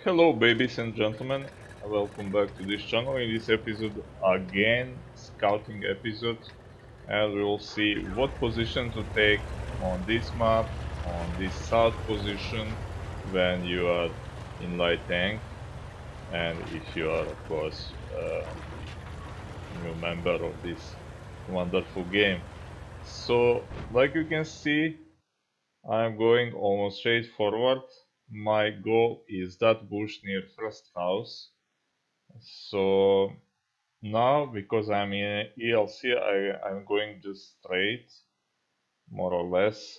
Hello babies and gentlemen, welcome back to this channel. In this episode again, scouting episode, and we will see what position to take on this map, on this south position when you are in light tank, and if you are of course a new member of this wonderful game. So like you can see, I'm going almost straight forward. My goal is that bush near first house. So now, because I'm in ELC, I'm going just straight, more or less.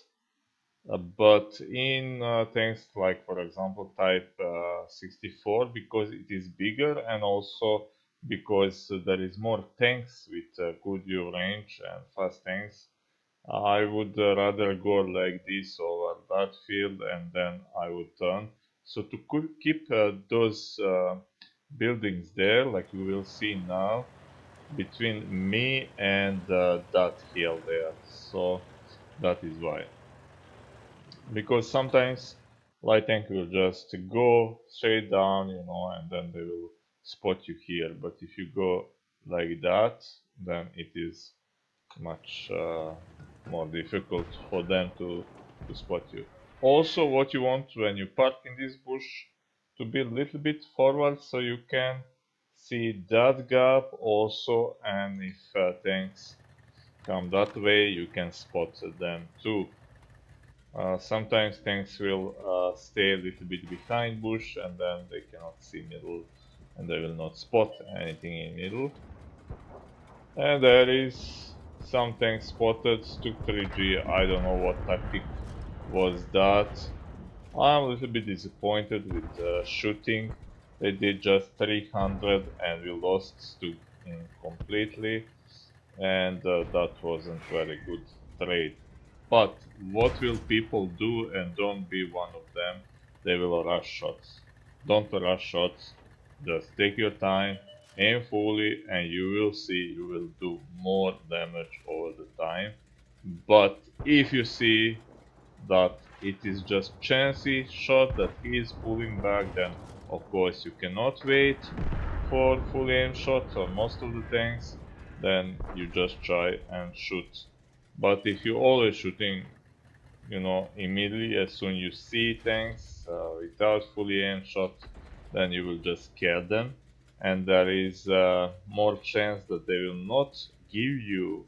But in tanks like, for example, Type 64, because it is bigger and also because there is more tanks with good view range and fast tanks, I would rather go like this over that field and then I would turn. So to keep those buildings there, like you will see now, between me and that hill there. So that is why. Because sometimes light tank will just go straight down, and then they will spot you here. But if you go like that, then it is much more difficult for them to spot you. Also, what you want when you park in this bush, to be a little bit forward so you can see that gap also, and if tanks come that way, you can spot them too. Sometimes tanks will stay a little bit behind bush and then they cannot see middle and they will not spot anything in middle. And there is some tanks spotted, took 3G, I don't know what tactic was that. I'm a little bit disappointed with shooting. They did just 300 and we lost Stug in completely, and that wasn't very good trade. But what will people do, and don't be one of them? They will rush shots. Don't rush shots, just take your time, aim fully, and you will see you will do more damage over the time. But if you see that it is just chancy shot that he is pulling back, then of course you cannot wait for full aim shots on most of the tanks, then you just try and shoot. But if you always shooting, immediately as soon you see tanks without fully aim shot, then you will just scare them, and there is more chance that they will not give you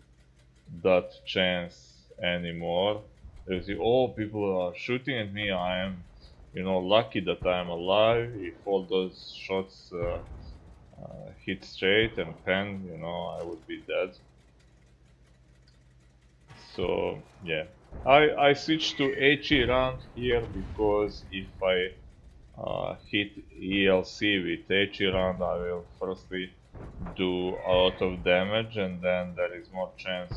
that chance anymore. They say, oh, people are shooting at me, I am, lucky that I am alive. If all those shots hit straight and pen, I would be dead. So yeah, I switched to HE round here because if I hit ELC with HE round, I will firstly do a lot of damage, and then there is more chance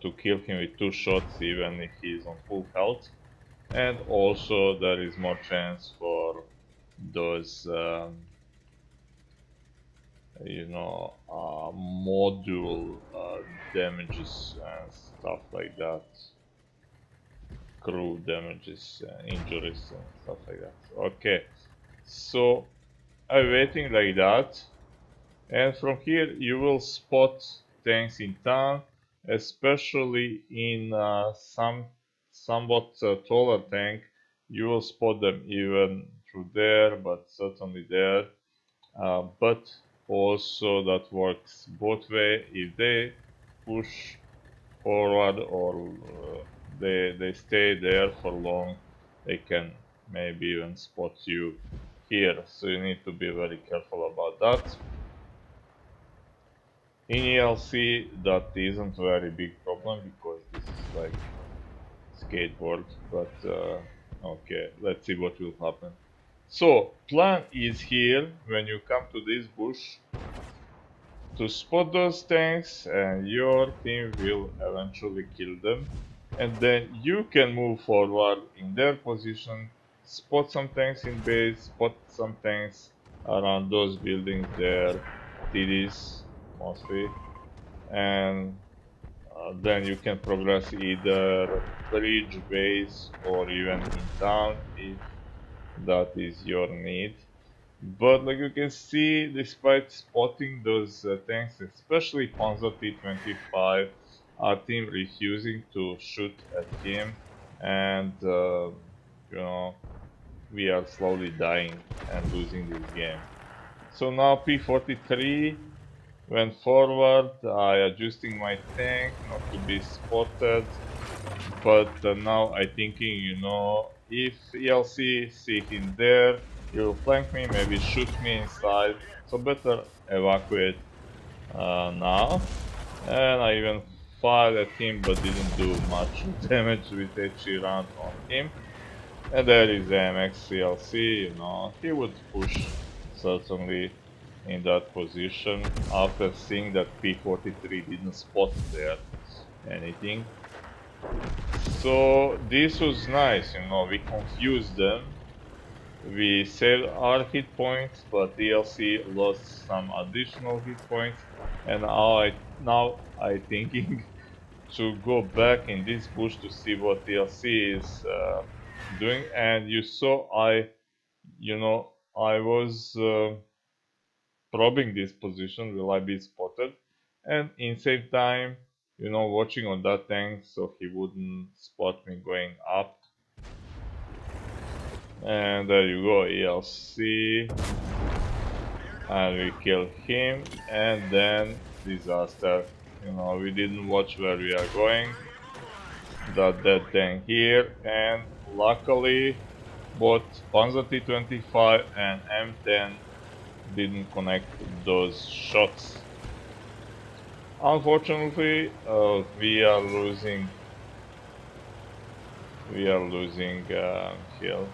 to kill him with 2 shots even if he is on full health. And also there is more chance for those module damages and stuff like that, crew damages, injuries and stuff like that. Okay, so I'm waiting like that, and from here you will spot tanks in town, especially in somewhat taller tank. You will spot them even through there, but certainly there. But also that works both way. If they push forward or they stay there for long, they can maybe even spot you here. So you need to be very careful about that. In ELC that isn't a very big problem because this is like skateboard, but okay, let's see what will happen. So plan is here when you come to this bush to spot those tanks, and your team will eventually kill them, and then you can move forward in their position, spot some tanks in base, spot some tanks around those buildings there, TDs mostly, and then you can progress either bridge, base, or even in town if that is your need. But like you can see, despite spotting those tanks, especially Panzer T-25, our team refusing to shoot at him, and you know, we are slowly dying and losing this game. So now P-43 went forward, I adjusting my tank not to be spotted, but now I thinking, if ELC see him there, he will flank me, maybe shoot me inside, so better evacuate now. And I even fired at him, but didn't do much damage with HE round on him. And there is MX ELC, he would push certainly in that position after seeing that P-43 didn't spot there anything. So this was nice, we confused them. We saved our hit points, but DLC lost some additional hit points, and now I thinking to go back in this bush to see what DLC is doing. And you saw I was probing this position, will I be spotted? And in same time, watching on that tank so he wouldn't spot me going up. And there you go, ELC. And we kill him, and then disaster. We didn't watch where we are going. That dead tank here, and luckily both Panzer T-25 and M10 didn't connect those shots. Unfortunately, we are losing hill.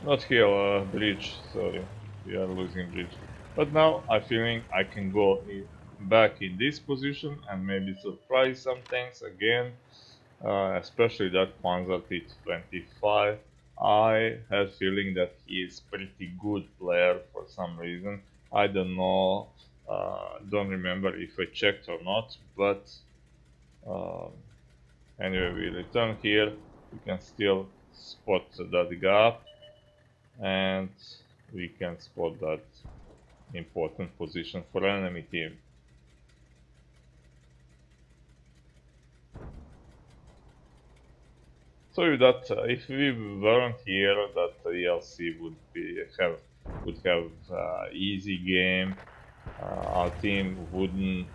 Not hill, bridge, sorry. We are losing bridge. But now I'm feeling I can go back in this position and maybe surprise some tanks again. Especially that Panzer T-25. I have feeling that he is pretty good player for some reason. I don't know, don't remember if I checked or not, but anyway, we return here. We can still spot that gap, and we can spot that important position for enemy team. So that if we weren't here, that ELC would have easy game. Our team wouldn't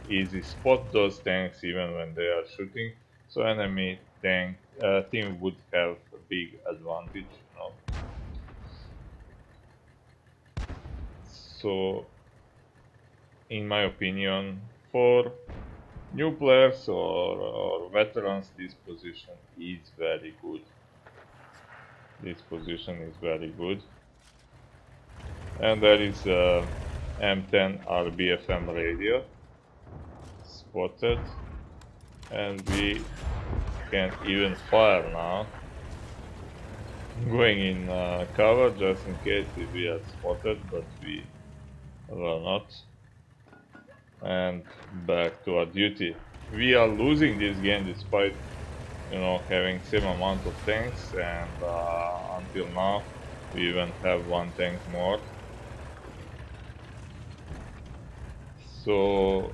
easy spot those tanks even when they are shooting. So enemy team would have a big advantage. So, in my opinion, for new players or veterans, this position is very good. This position is very good. And there is a M10 RBFM radio spotted, and we can even fire now. Going in cover just in case if we are spotted, but we were not. And back to our duty. We are losing this game despite having same amount of tanks, and until now we even have one tank more. So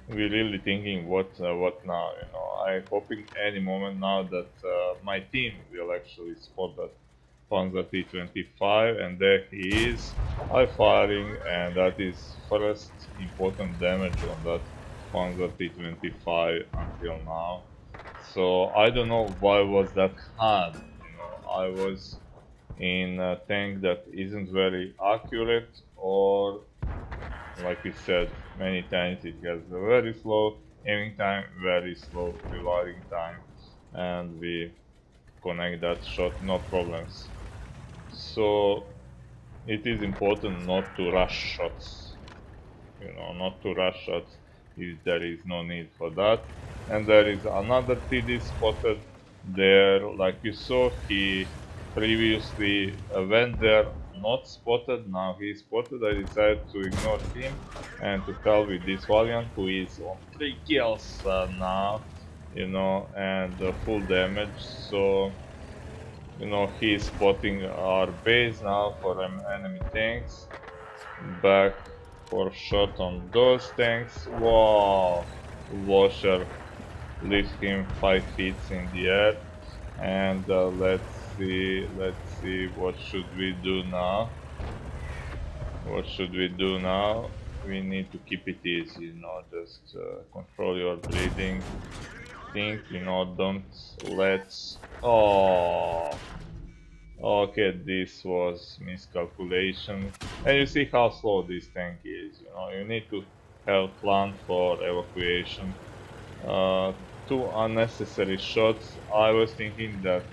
we're really thinking what now. I'm hoping any moment now that my team will actually spot that Panzer T-25, and there he is. I'm firing, and that is first important damage on that Panzer T-25 until now. So I don't know why was that hard. I was in a tank that isn't very accurate, or like we said many times, it has a very slow aiming time, very slow reloading time, and we connect that shot, no problems. So it is important not to rush shots, not to rush shots if there is no need for that. And there is another TD spotted there, like you saw, he previously went there not spotted, now he is spotted. I decided to ignore him and to call with this Valiant, who is on 3 kills now. you know, and full damage. So, you know, he's spotting our base now for enemy tanks. Back for shot on those tanks. Wow! Washer leaves him 5 hits in the air. And let's see, what should we do now? What should we do now? We need to keep it easy, you know, just control your bleeding. Think, you know, don't let. Oh, okay, this was miscalculation. And you see how slow this tank is, you know, you need to have plan for evacuation. Uh, Two unnecessary shots. I was thinking that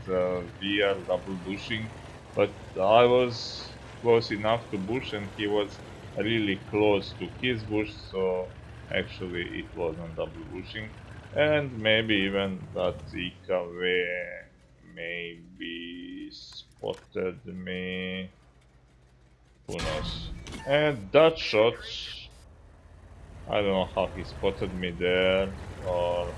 we are double bushing, but I was close enough to bush and he was really close to his bush, so actually it wasn't double bushing. And maybe even that IKV maybe spotted me, who knows. And that shot, I don't know how he spotted me there or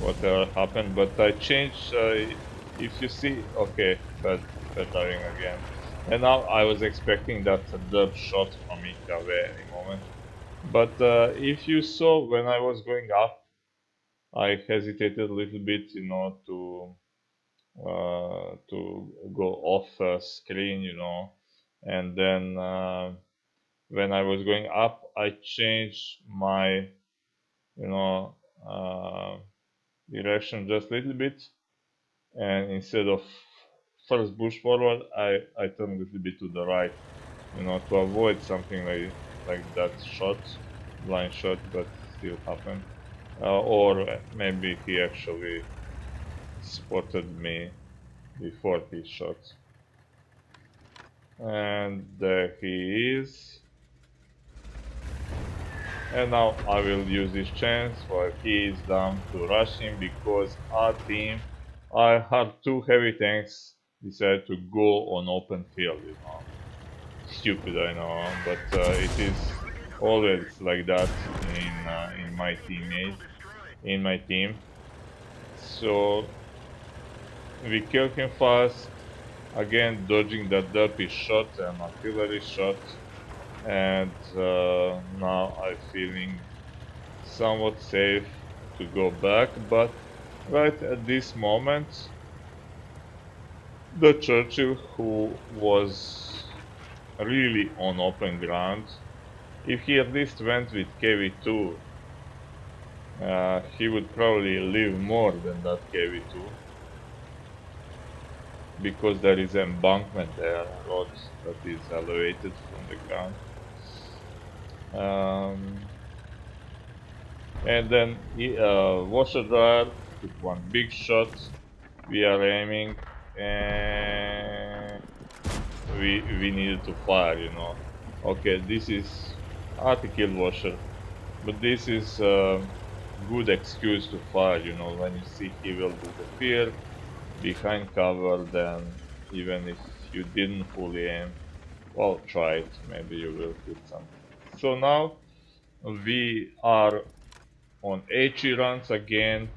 whatever happened, but I changed, if you see, okay, bad diving again. And now I was expecting that derp shot from IKV any moment. But if you saw when I was going up, I hesitated a little bit, you know, to go off screen, you know. And then when I was going up, I changed my, you know, direction just a little bit, and instead of first push forward, I turned a little bit to the right, you know, to avoid something like that shot, blind shot, but still happened. Or maybe he actually spotted me before he shot. And there he is. And now I will use this chance while he is down to rush him, because our team, I had two heavy tanks decided to go on open field, you know. Stupid, I know, but it is always like that in my in my team. So we kill him fast, again dodging that derpy shot and artillery shot, and now I'm feeling somewhat safe to go back, but right at this moment, the Churchill, who was really on open ground, if he at least went with KV2, he would probably live more than that KV2, because there is embankment there, a lot that is elevated from the ground. And then washer dryer took one big shot. We are aiming, and we needed to fire, you know. Okay, this is kill washer, but this is a good excuse to fire, you know. When you see he will disappear behind cover, then even if you didn't fully aim, well, try it, maybe you will hit something. So now we are on HE runs again,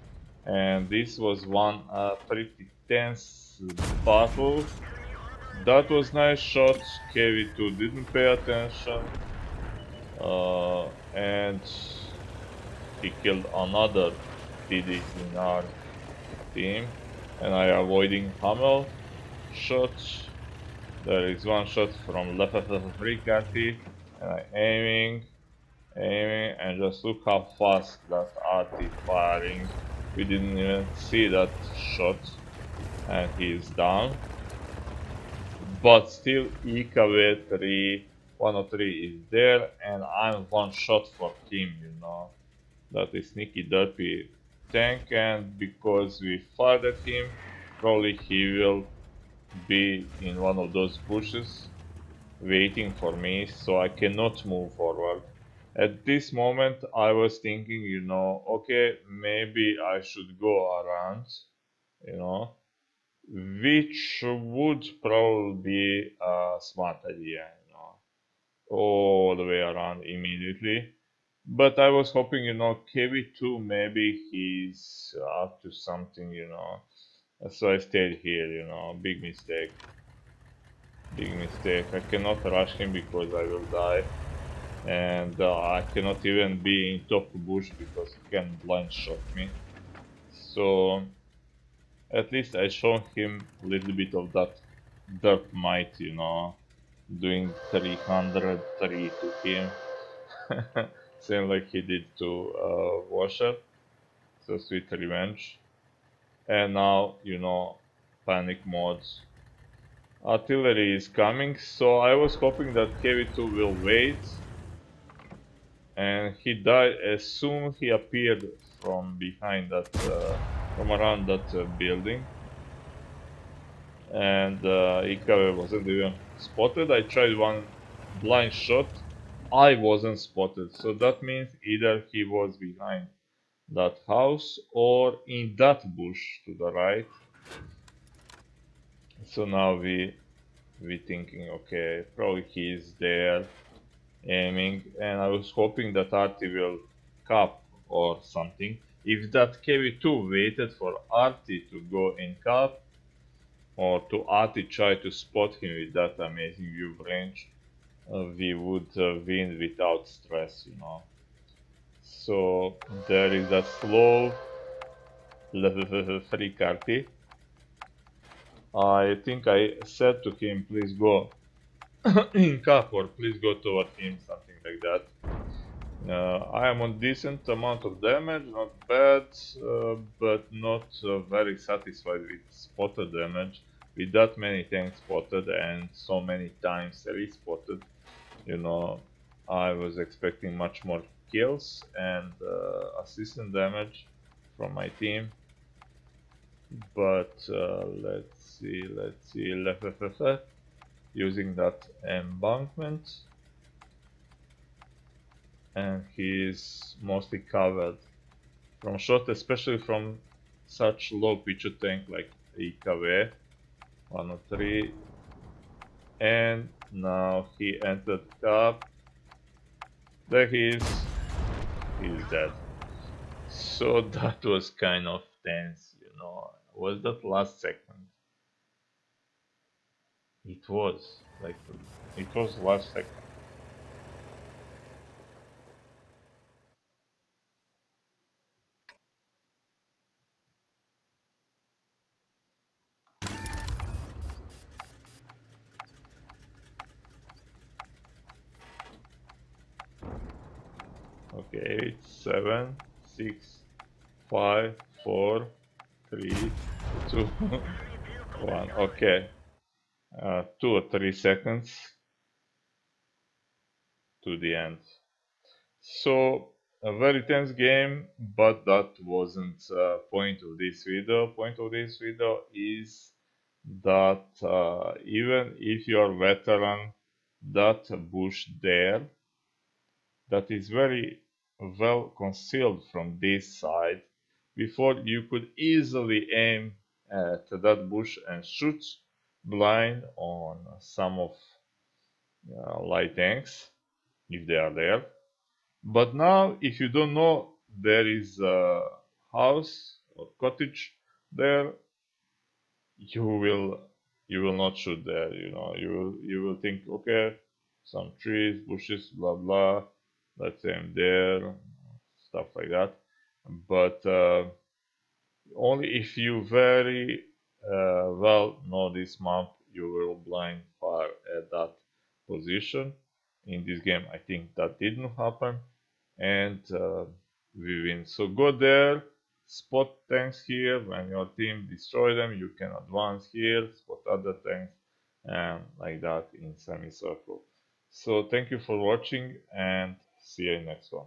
and this was one pretty tense battle. That was nice shot. KV2 didn't pay attention, and he killed another TD in our team, and I avoiding Hamel shots. There is one shot from left of the Riccardi, and I aiming, and just look how fast that RT firing. We didn't even see that shot, and he's down. But still, EKV 103 is there, and I'm one shot for him, you know. That is sneaky derpy tank, and because we fired at him, probably he will be in one of those bushes waiting for me, so I cannot move forward. At this moment, I was thinking, you know, okay, maybe I should go around, you know, which would probably be a smart idea, you know, all the way around immediately. But I was hoping, KV2 maybe he's up to something, So I stayed here, big mistake. Big mistake. I cannot rush him because I will die. And I cannot even be in top bush because he can blind shot me. So at least I show him a little bit of that dirt might, doing 303 to him. Same like he did to Washer. So sweet revenge. And now, panic modes. Artillery is coming, so I was hoping that KV2 will wait. And he died as soon he appeared from behind that, from around that building. And Ikawe wasn't even spotted. I tried one blind shot. I wasn't spotted, so that means either he was behind that house or in that bush to the right. So now we thinking, okay, probably he's there aiming, and I was hoping that Artie will cap or something. If that KV2 waited for Artie to go in cap, or to Artie try to spot him with that amazing view range, we would win without stress, So there is that slow free Artie. I think I said to him, please go in cap or please go toward him, something like that. I am on decent amount of damage, not bad, but not very satisfied with spotted damage. With that many tanks spotted and so many times respotted, I was expecting much more kills and assistant damage from my team. But let's see, using that embankment, and he's mostly covered from shot, especially from such low pitch tank like IKV 103. And now he entered cap. There he is. He's dead. So that was kind of tense, Was that last second? It was like it was last second. Okay, 8, 7, 6, 5, 4, 3, 2, 1. Okay, 2 or 3 seconds to the end. So a very tense game, but that wasn't point of this video. Point of this video is that even if you're veteran, that bush there, that is very well concealed from this side, before you could easily aim at that bush and shoot blind on some of light tanks if they are there. But now, if you don't know there is a house or cottage there, you will not shoot there. You will think, okay, some trees, bushes, blah blah. Let's aim there, stuff like that. But only if you very well know this map, you will blind fire at that position. In this game, I think that didn't happen, and we win. So go there, spot tanks here. When your team destroy them, you can advance here, spot other tanks, and like that in semicircle. So thank you for watching, and see you in next one.